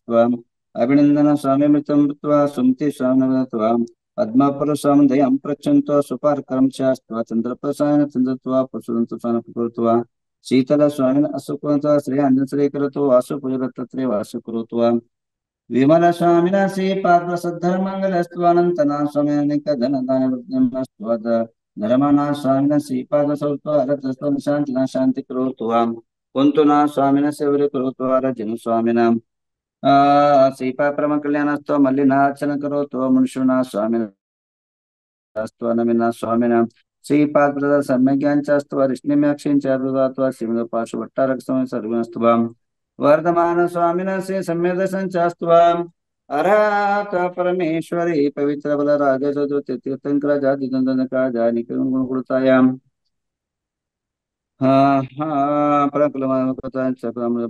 अभिनंदन स्वामी मृतं मृत्वा सुमति स्वामित्वा पद्मपुरुषं दयं पृच्छन्त्वा सुपार्करं चास्त्वा चन्द्रप्रसायन चन्द्रत्वा पशुदन्त स्वानकृत्वा शीतल स्वामिन असुकृत्वा श्री अंजश्रीकृतो वासुपूजरत्रे वासुकृत्वा विमल स्वामिना श्रीपादसद्धर्मङ्गलस्त्वानन्तना स्वामिनिकधनदानवृद्धिमस्त्वद धर्मना स्वामिना श्रीपादसौत्वा शान्तिना शान्ति करोतु कुन्तुना स्वामिना सेवरे करोतु रजनु स्वामिना श्रीपा परम कल्याणस्त्व मल्लिनार्चन करोतु मुनिषुना स्वामिना नमिना स्वामिना श्रीपाद प्रदा सम्यज्ञानचास्तव रिष्णिम्याक्षिञ्चारुदात्वा श्रीमदपार्श्वभट्टारक स्वामी सर्वस्तुवाम वर्धमान स्वामिना से सम्यदसञ्चास्तुवाम अरहत परमेश्वरी पवित्र बल राजो तीर्थंकर जातिदंदनका जानिकुलतायाम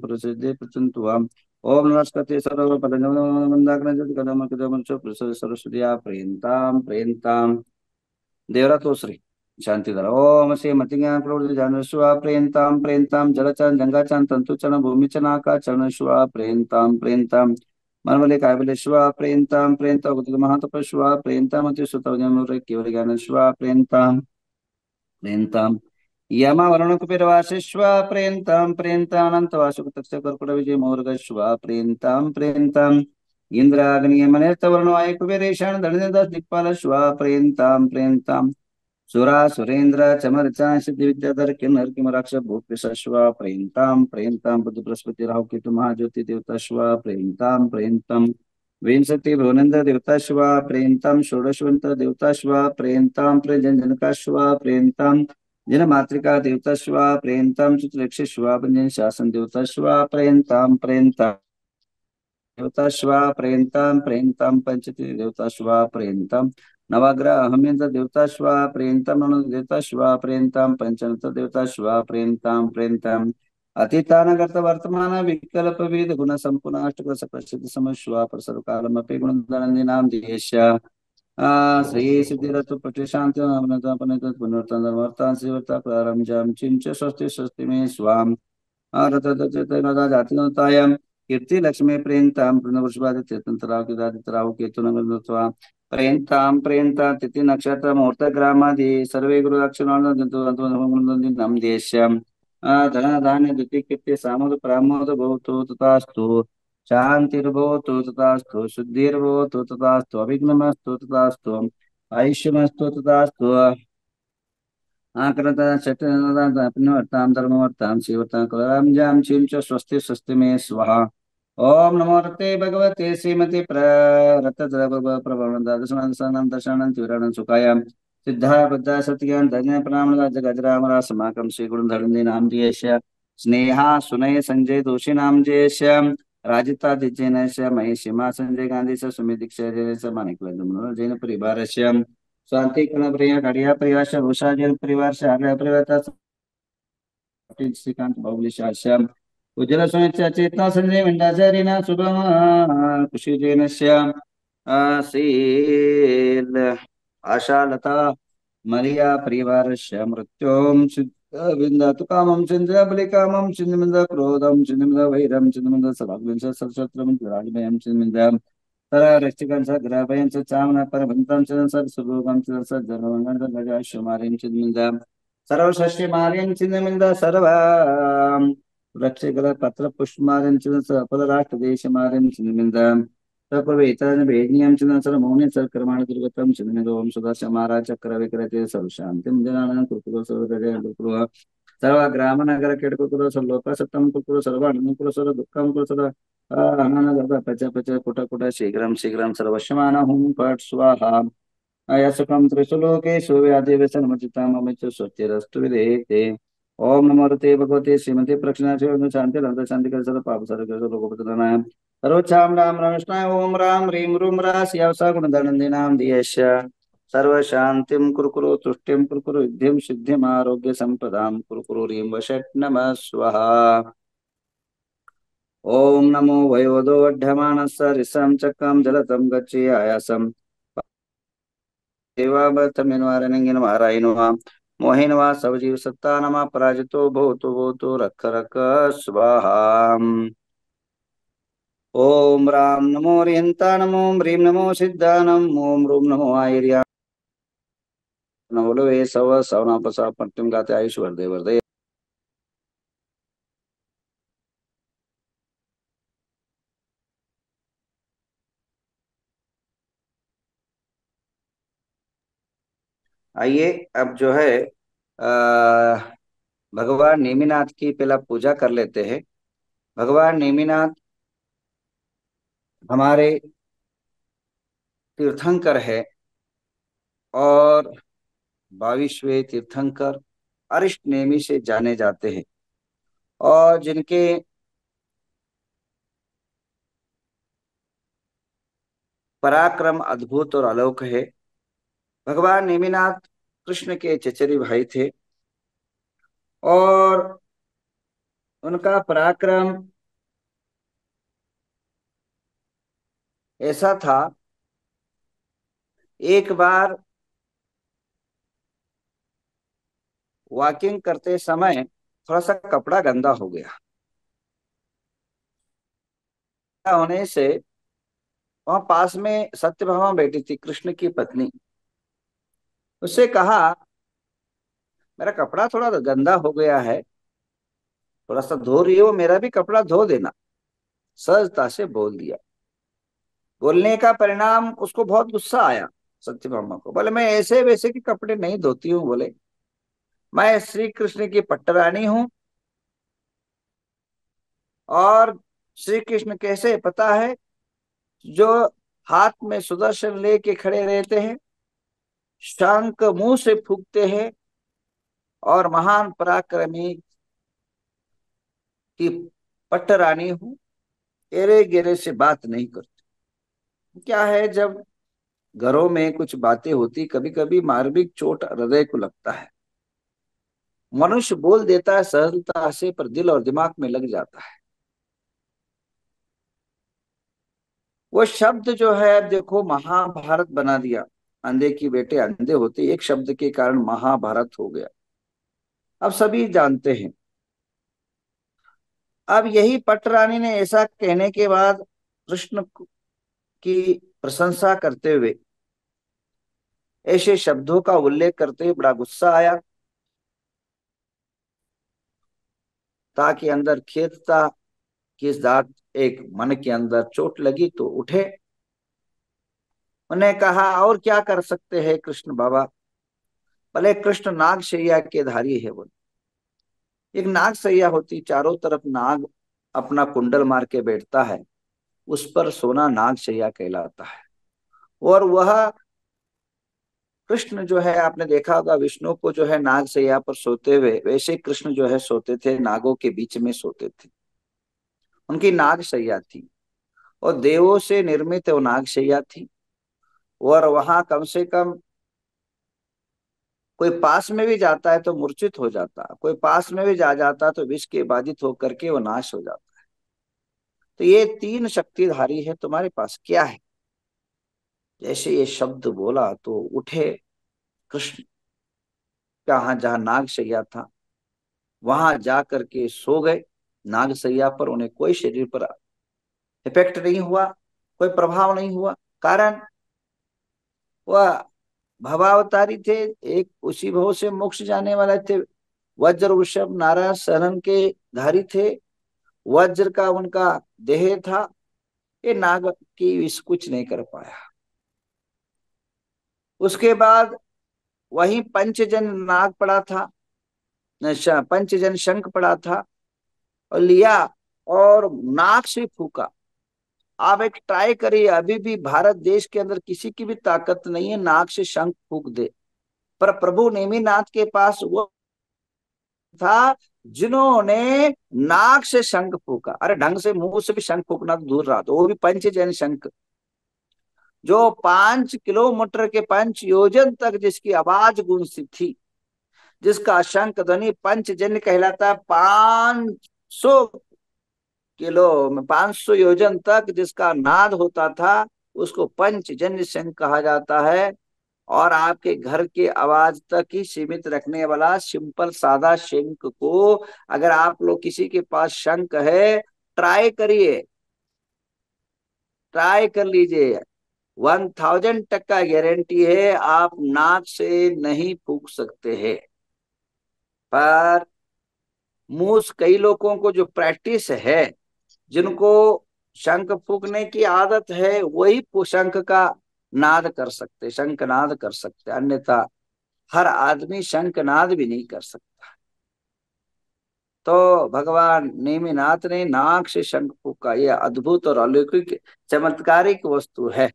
प्रसिद्धि प्रचंतुवाम ओम नमस्ते सर्व पदंगमंदाग्रजत कदम कदम सरस्वती प्रियंताम प्रियंताम देवरातो श्री शांतिधर ओम श्री मतिज्ञान प्रवृत्ति जानस्वा प्रेन्ताम प्रेन्ताम जलचन जंगाचन तंतुचन भूमिचन आकाचरण स्वा प्रेन्ताम प्रेन्ताम मनमले कायबले स्वा प्रेन्ताम प्रेन्ता उदित महातपस्वा प्रेन्ताम अति सुतवजमुरे केवल ज्ञान स्वा प्रेन्ताम प्रेन्ताम यमा वरुण कुपेरवासिष्वा प्रेन्ताम प्रेन्तानंत वासुक तक्ष कर्कट विजय मोर्ग स्वा प्रेन्ताम प्रेन्ताम इंद्राग्नि मनेत वरुण वायु कुबेरेशान दंडदस दिक्पाल स्वा प्रेन्ताम प्रेन्ताम सुरा सुरेंद्र चमर सिद्धि विद्याधर किन्नर किमराक्ष भूपिश्वा प्रेन्ताम प्रेन्ताम बुद्ध बृहस्पति राहु केतु महाज्योति देवता शिवा प्रेन्ताम प्रेन्ताम विंशति भुवनेन्द्र देवता शिवा प्रेन्ताम षोडशवंत देवता शिवा प्रेन्ताम प्रेजन जनका शिवा प्रेन्ताम जन मातृका देवता शिवा प्रेन्ताम चित्रक्षी शिवा पंजन शासन देवता शिवा प्रेन्ताम प्रेन्ताम देवता शिवा प्रेन्ताम प्रेन्ताम पंचती देवता शिवा प्रेन्ताम नवग्रह अहमेन्द्र देवता शिवा प्रेन्ताम देवता शिवा प्रेन्ताम पंचनत देवता शिवा प्रेन्ताम प्रेन्ताम अतीतानगत वर्तमान विकल्प विद गुण संपूर्ण अष्टक प्रसिद्ध समय शिवा प्रसर कालमपि गुणधनंदी नाम देश श्री सिद्धिरत्व प्रतिशांति पुनर्तन शिवता प्रारंभम चिंच स्वस्ति स्वस्ति में स्वाम जातिनतायाम कीर्ति लक्ष्मी प्रेन्ताम प्रणवृषभादित्यतंतराव केतुनगत्वा प्रेन्ताम प्रेन्ता तिथि नक्षत्र मुहूर्त ग्रामादि सर्वे गुरु नम देश्यम धन धान्य द्वितीय कीर्ति सामोद प्रामोद भवतु तथास्तु शांतिर्भवतु तथास्तु शुद्धिर्भवतु तथास्तु अभिघ्नमस्तु तथास्तु आयुष्यमस्तु तथास्तु आकृता शक्तिवर्तां धर्मवर्तां शिवर्तां कलां चीं च स्वस्ति स्वस्ति मे स्वाहा ओम नमो रते भगवते श्रीमती प्रवृणदादर्शनं दर्शनं तीव्रानं सुखायां सिद्धा बुद्धा सत्यज्ञान धन्य प्रणाम गजरामरा समाकं श्री गुरुधरंदी नाम देश स्नेहा सुनय संजय दोषी नाम जयश राजिता दिजेन महेशिमा संजय गांधी सुमित दीक्षा मानिक जैन परिवार शांति कर्ण प्रिय घड़िया परिवार उषा जैन परिवार आर्य परिवार श्रीकांत बाहुली श्याम उज्जवल सुमित चेतना संजय मिंडाचार्यना शुभम खुशी जैन श्याम शील आशा लता मरिया परिवार मृत्योम विंदतु कामं चिंद्र बलिकामं चिन्मिंद क्रोधं चिन्मिंद वैरं चिन्मिंद सभाग्निंच सरशत्रं राजभयं चिन्मिंद तरा रक्षकं च ग्रहभयं च चामन परभन्तं च सरसुभोगं च सज्जनवंगं च गजाश्वमार्यं चिन्मिंद सर्वशस्यमार्यं चिन्मिंद सर्व रक्षकल पत्र पुष्पमार्यं च सफलराष्ट्रदेशमार्यं चिन्मिंद तत्पूर्वेतन भेदनीयं च सर्वमौनि सर्कर्माण दुर्गतं चिन्मिंद ओम सदाशिव महाराज चक्र विक्रते सर्वशान्तिं जनानां कुरुकुल सर्वजय कुरुकुल सर्व ग्राम नगर केड कुरुकुल सर्वलोक सत्यं कुरुकुल सर्वाणं कुरुकुल सर्व दुःखं कुरुकुल सर्व अनानगर्भ पच पच कुट कुट शीघ्रं शीघ्रं सर्वस्यमान हुं फट् स्वाहा अयसुखं त्रिशुलोकेषु व्याधिव्यसनमचिताममिच स्वस्तिरस्तु विधेते ओम नमो रते भगवते श्रीमते प्रक्षिणाचि शांति रंत शांति कर सर्व पाप सर्व लोकोपतनाय सर्वोच्चाम राम रमेशनाय ओम राम ह्रीं रूम रास्यावसा गुणधनंदी नाम दियश सर्व शांतिं कुरुकुरु तुष्टिं कुरुकुरु विद्धिं सिद्धिं आरोग्य संपदां कुरुकुरु ह्रीं वषट् नमः स्वाहा ओम नमो वयोदो वढ्यमानस्य ऋषं चक्रं जलतं गच्छे आयासं देवाबतमिन्वारणिन्वारायिन्वा मोहिन्वा सवजीव सत्ता नमा पराजितो भूतो भूतो रख रख स्वाहा ओम राम नमो रियंता नमो ह्रीं नमो सिद्धानम ओम रूम नमो आयर्या नवलो वे सव सवनापसा पट्टिम गाते आयुष वर्धे वर्धे। आइए अब जो है भगवान नेमिनाथ की पहला पूजा कर लेते हैं। भगवान नेमिनाथ हमारे तीर्थंकर है और 22वें तीर्थंकर अरिष्ट नेमि से जाने जाते हैं और जिनके पराक्रम अद्भुत और अलौक है। भगवान नेमिनाथ कृष्ण के चचेरे भाई थे और उनका पराक्रम ऐसा था। एक बार वॉकिंग करते समय थोड़ा सा कपड़ा गंदा हो गया। होने से वहां पास में सत्यभामा बैठी थी, कृष्ण की पत्नी। उससे कहा मेरा कपड़ा थोड़ा गंदा हो गया है, थोड़ा सा धो रही हो, मेरा भी कपड़ा धो देना। सहजता से बोल दिया। बोलने का परिणाम उसको बहुत गुस्सा आया। सत्यभामा को बोले मैं ऐसे वैसे के कपड़े नहीं धोती हूँ। बोले मैं श्री कृष्ण की पट्टरानी हूँ और श्री कृष्ण कैसे पता है, जो हाथ में सुदर्शन लेके खड़े रहते हैं, शंख मुंह से फूंकते हैं और महान पराक्रमी की पट्टरानी हूँ, एरे गिरे से बात नहीं करती। क्या है, जब घरों में कुछ बातें होती कभी कभी मार्मिक चोट हृदय को लगता है। मनुष्य बोल देता है सरलता से, पर दिल और दिमाग में लग जाता है। वो शब्द जो है, अब देखो महाभारत बना दिया। अंधे की बेटे अंधे होते, एक शब्द के कारण महाभारत हो गया। अब सभी जानते हैं। अब यही पटरानी ने ऐसा कहने के बाद कृष्ण की प्रशंसा करते हुए, ऐसे शब्दों का उल्लेख करते हुए बड़ा गुस्सा आया। ताकि अंदर खेद था कि इस दात एक मन के अंदर चोट लगी तो उठे। उन्हें कहा और क्या कर सकते हैं कृष्ण बाबा। भले कृष्ण नाग शैया के धारी है। बोले एक नाग शैया होती, चारों तरफ नाग अपना कुंडल मार के बैठता है, उस पर सोना नाग शैया कहलाता है। और वह कृष्ण जो है, आपने देखा होगा विष्णु को जो है नाग शैया पर सोते हुए, वैसे कृष्ण जो है सोते थे, नागों के बीच में सोते थे। उनकी नाग शैया थी और देवों से निर्मित वो नाग शैया थी। और वहां कम से कम कोई पास में भी जाता है तो मूर्छित हो जाता, कोई पास में भी जा जाता तो विष के बाधित होकर के वो नाश हो जाता। तो ये तीन शक्तिधारी है, तुम्हारे पास क्या है। जैसे ये शब्द बोला तो उठे कृष्ण, जहां जहां नागशैया था वहां जा करके सो गए। नागशैया पर उन्हें कोई शरीर पर इफेक्ट नहीं हुआ, कोई प्रभाव नहीं हुआ। कारण वह भवावतारी थे, एक उसी भव से मोक्ष जाने वाले थे। वज्र वृषभ नारायण सहन के धारी थे। वज्र का उनका देह था। ये नाग की विष कुछ नहीं कर पाया। उसके बाद वहीं पंचजन नाग पड़ा था, पंचजन शंख पड़ा था, और लिया और नाक से फूका। आप एक ट्राई करिए, अभी भी भारत देश के अंदर किसी की भी ताकत नहीं है नाक से शंख फूक दे। पर प्रभु नेमिनाथ के पास वो था जिन्होंने नाक से शंख फूका। अरे ढंग से मुंह से भी शंख फूकना तो दूर रहा, तो वो भी पंचजन शंख, जो 5 किलोमीटर के 5 योजन तक जिसकी आवाज गूंजती थी, जिसका शंख ध्वनि पंचजन्य कहलाता है। 500 योजन तक जिसका नाद होता था, उसको पंचजन्य शंख कहा जाता है। और आपके घर के आवाज तक ही सीमित रखने वाला सिंपल सादा शंख को, अगर आप लोग किसी के पास शंख है, ट्राई करिए। ट्राई कर लीजिए, 1000% गारंटी है, आप नाक से नहीं फूंक सकते हैं। पर मूस कई लोगों को जो प्रैक्टिस है, जिनको शंख फूंकने की आदत है, वही शंख का नाद कर सकते, शंख नाद कर सकते, अन्यथा हर आदमी शंख नाद भी नहीं कर सकता। तो भगवान नेमिनाथ ने नाक से शंख फूंका, यह अद्भुत और अलौकिक चमत्कारिक वस्तु है।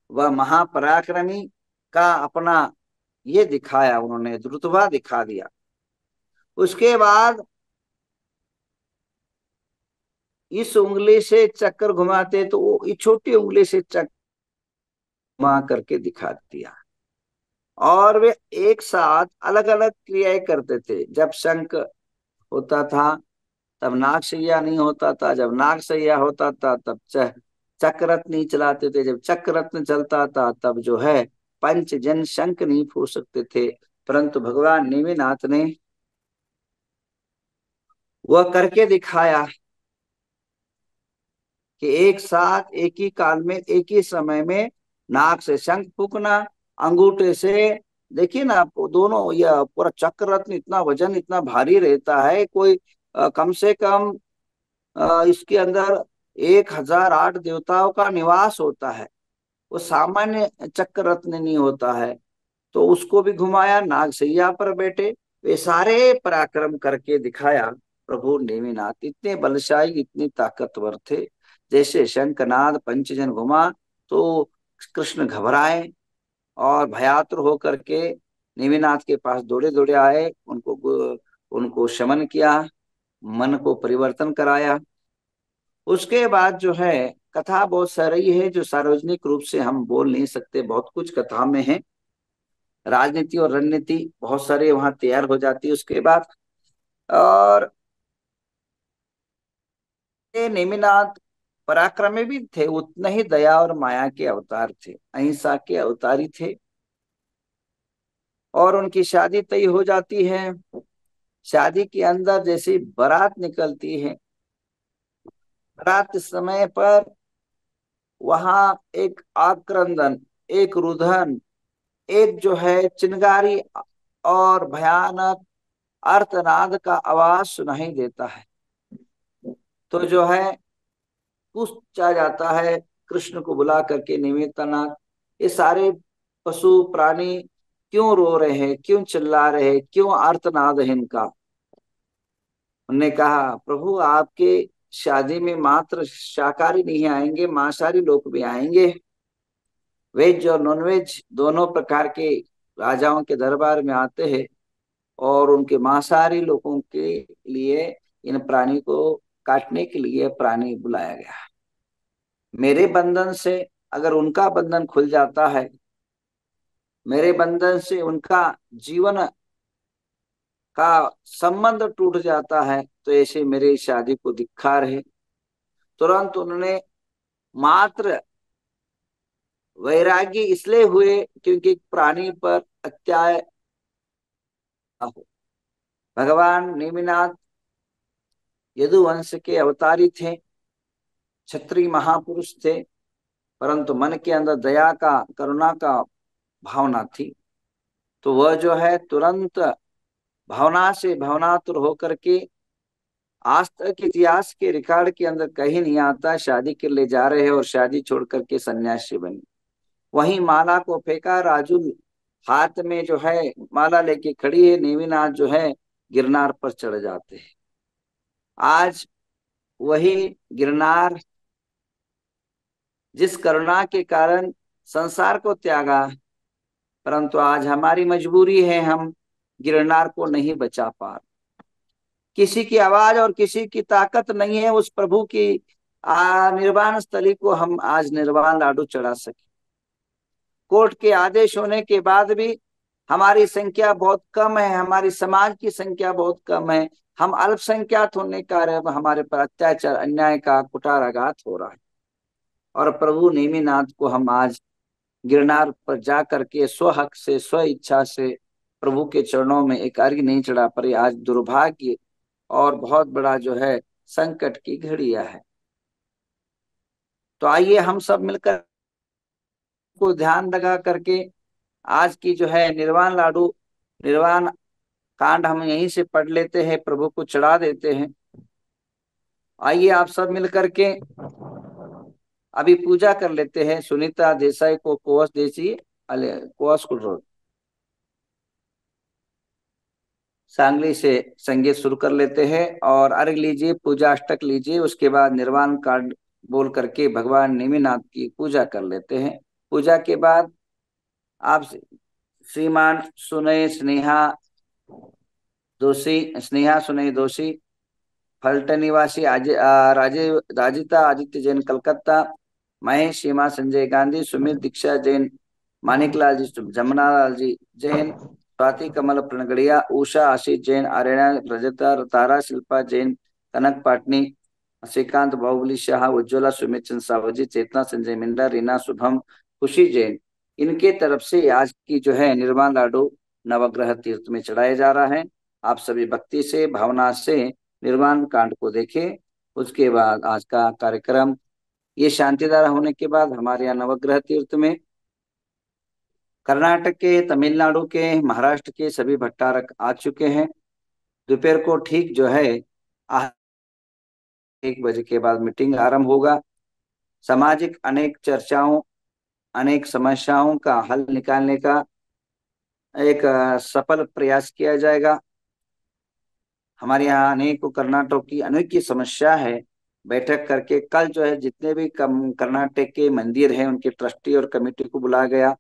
वह महापराक्रमी का अपना ये दिखाया, उन्होंने रुतबा दिखा दिया। उसके बाद इस उंगली से चक्कर घुमाते तो वो इस छोटी उंगली से चक्कर घुमा करके दिखा दिया। और वे एक साथ अलग अलग क्रियाएं करते थे। जब शंख होता था तब नागशैया नहीं होता था, जब नागशैया होता था तब चक्ररत्न नहीं चलाते थे, जब चक्ररत्न चलता था तब जो है पंचजन शंख नहीं फूंक सकते थे। परंतु भगवान नेमिनाथ ने वह करके दिखाया कि एक साथ एक ही काल में एक ही समय में नाक से शंख फूकना, अंगूठे से, देखिए ना आपको दोनों, यह पूरा चक्र रत्न इतना वजन इतना भारी रहता है, कोई कम से कम इसके अंदर 1008 देवताओं का निवास होता है, वो सामान्य चक्र रत्न नहीं होता है। तो उसको भी घुमाया, नागसैया पर बैठे, वे सारे पराक्रम करके दिखाया। प्रभु नेमिनाथ इतने बलशाली, इतने ताकतवर थे। जैसे शंखनाद पंचजन घुमा तो कृष्ण घबराए और भयातुर होकर के नेमिनाथ के पास दौड़े दौड़े आए, उनको शमन किया, मन को परिवर्तन कराया। उसके बाद जो है कथा बहुत सारी है जो सार्वजनिक रूप से हम बोल नहीं सकते, बहुत कुछ कथा में है। राजनीति और रणनीति बहुत सारे वहां तैयार हो जाती है उसके बाद। और ये नेमिनाथ पराक्रमी भी थे, उतने ही दया और माया के अवतार थे, अहिंसा के अवतारी थे। और उनकी शादी तय हो जाती है। शादी के अंदर जैसी बारात निकलती है, बारात समय पर वहां एक आक्रंदन, एक रुदन, एक जो है चिनगारी और भयानक अर्थनाद का आवाज सुनाई देता है। तो जो है पूछा जाता है कृष्ण को बुला करके, निमित्तनाथ ये सारे पशु प्राणी क्यों रो रहे हैं, क्यों चिल्ला रहे हैं, क्यों आर्तनाद है इनका। उन्होंने कहा प्रभु आपके शादी में मात्र शाकाहारी नहीं आएंगे, मांसाहारी लोग भी आएंगे। वेज और नॉन वेज दोनों प्रकार के राजाओं के दरबार में आते हैं, और उनके मांसाहारी लोगों के लिए इन प्राणी को काटने के लिए प्राणी बुलाया गया। मेरे बंधन से अगर उनका बंधन खुल जाता है, मेरे बंधन से उनका जीवन का संबंध टूट जाता है, तो ऐसे मेरे शादी को धिक्कार है। तुरंत उन्होंने मात्र वैरागी इसलिए हुए क्योंकि प्राणी पर अत्याचार हो। भगवान नेमिनाथ यदुवंश के अवतारी थे, क्षत्रिय महापुरुष थे, परंतु मन के अंदर दया का, करुणा का भावना थी। तो वह जो है तुरंत भावना से भावनातुर होकर के, आज तक इतिहास के रिकॉर्ड के अंदर कहीं नहीं आता शादी के लिए जा रहे हैं और शादी छोड़ करके सन्यासी बने। वहीं माला को फेंका, राजू हाथ में जो है माला लेके खड़ी है, नेमिनाथ जो है गिरनार पर चढ़ जाते हैं। आज वही गिरनार जिस करुणा के कारण संसार को त्यागा, परंतु आज हमारी मजबूरी है, हम गिरनार को नहीं बचा पा रहे। किसी की आवाज और किसी की ताकत नहीं है उस प्रभु की निर्वाण स्थली को हम आज निर्वाण लाडू चढ़ा सके। कोर्ट के आदेश होने के बाद भी हमारी संख्या बहुत कम है, हमारी समाज की संख्या बहुत कम है, हम अल्पसंख्याक होने के कारण हमारे पर अत्याचार अन्याय का कुठाराघात हो रहा है। और प्रभु नेमिनाथ को हम आज गिरनार पर जा करके स्व हक से, स्व इच्छा से प्रभु के चरणों में एक अर्घ्य नहीं चढ़ा पाए। आज दुर्भाग्य और बहुत बड़ा जो है संकट की घड़िया है। तो आइए हम सब मिलकर को ध्यान लगा करके आज की जो है निर्वाण लाडू, निर्वाण कांड हम यहीं से पढ़ लेते हैं, प्रभु को चढ़ा देते हैं। आइए आप सब मिल करके अभी पूजा कर लेते हैं। सुनीता देसाई को कोस देसी अले कोस कुल सांगली से संगीत शुरू कर लेते हैं और अर्घ लीजिए, पूजा अष्टक लीजिए, उसके बाद निर्वाण कांड बोल करके भगवान नेमिनाथ की पूजा कर लेते हैं। पूजा के बाद आप श्रीमान सुनय स्नेहा दोषी, स्नेहा सुनय दोषी, फल्टन निवासी राजिता आदित्य जैन कलकत्ता, महेश सीमा संजय गांधी, सुमित दीक्षा जैन, मानिकलाल जी जमुना लाल जी जैन, स्वाति कमल प्रणगड़िया, उषा आशीष जैन, आर्यना रजता तारा शिल्पा जैन, कनक पाटनी, श्रीकांत बाहुबली शाह, उज्ज्वला सुमित चंद सावजी, चेतना संजय मिंडा, रीना शुभम, खुशी जैन, इनके तरफ से आज की जो है निर्वाण लाडू नवग्रह तीर्थ में चढ़ाया जा रहा है। आप सभी भक्ति से भावना से निर्वाण कांड को देखें। उसके बाद आज का कार्यक्रम ये शांतिधारा होने के बाद हमारे यहाँ नवग्रह तीर्थ में कर्नाटक के, तमिलनाडु के, महाराष्ट्र के सभी भट्टारक आ चुके हैं। दोपहर को ठीक जो है 1 बजे के बाद मीटिंग आरंभ होगा। सामाजिक अनेक चर्चाओं, अनेक समस्याओं का हल निकालने का एक सफल प्रयास किया जाएगा। हमारे यहाँ अनेक कर्नाटक की अनोखी समस्या है। बैठक करके कल जो है जितने भी कर्नाटक के मंदिर हैं उनके ट्रस्टी और कमेटी को बुलाया गया।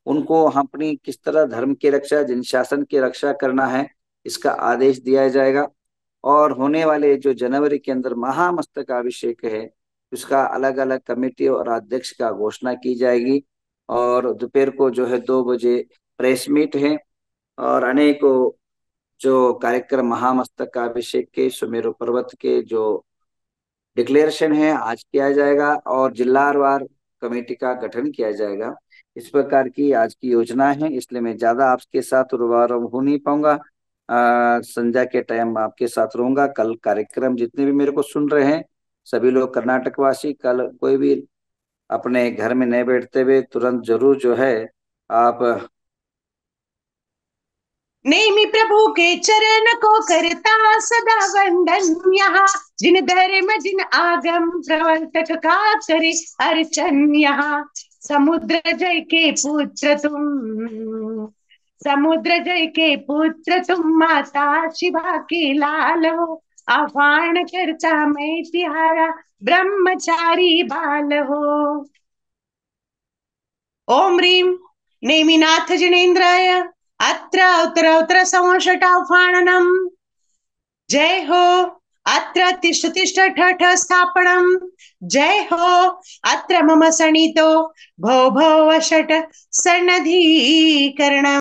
उनको अपनी किस तरह धर्म की रक्षा, जन शासन की रक्षा करना है, इसका आदेश दिया जाएगा। और होने वाले जो जनवरी के अंदर महामस्तकाभिषेक है उसका अलग अलग कमेटी और अध्यक्ष का घोषणा की जाएगी। और दोपहर को जो है 2 बजे प्रेस मीट है और अनेकों जो कार्यक्रम महामस्तकाभिषेक के, सुमेरु पर्वत के जो डिक्लेरेशन है आज किया जाएगा और जिलावार कमेटी का गठन किया जाएगा। इस प्रकार की आज की योजना है, इसलिए मैं ज्यादा आपके साथ रुबारू हो नहीं पाऊंगा। संध्या के टाइम आपके साथ रहूंगा। कल कार्यक्रम जितने भी मेरे को सुन रहे हैं सभी लोग कर्नाटक वासी, कल कोई भी अपने घर में नहीं बैठते हुए तुरंत जरूर जो है आप नेमि प्रभु के चरण को करता सदा वंदन, यहाँ जिन धर्म जिन आगम प्रवर्तक का करे अर्चन। यहाँ समुद्र जय के पुत्र तुम, समुद्र जय के पुत्र तुम, माता शिवा के लाल हो। आह्वान करता मैं तिहारा ब्रह्मचारी बाल हो। ओम ह्रीं नेमिनाथ जिनेन्द्राय अत्र उत्तर उत्तर संवषटाह्वानम्। जय हो अत्र तिष्ठ तिष्ठ ठठ स्थापनम्। जय हो अत्र मम सनितो भो भो वषट सन्नधीकरणम्।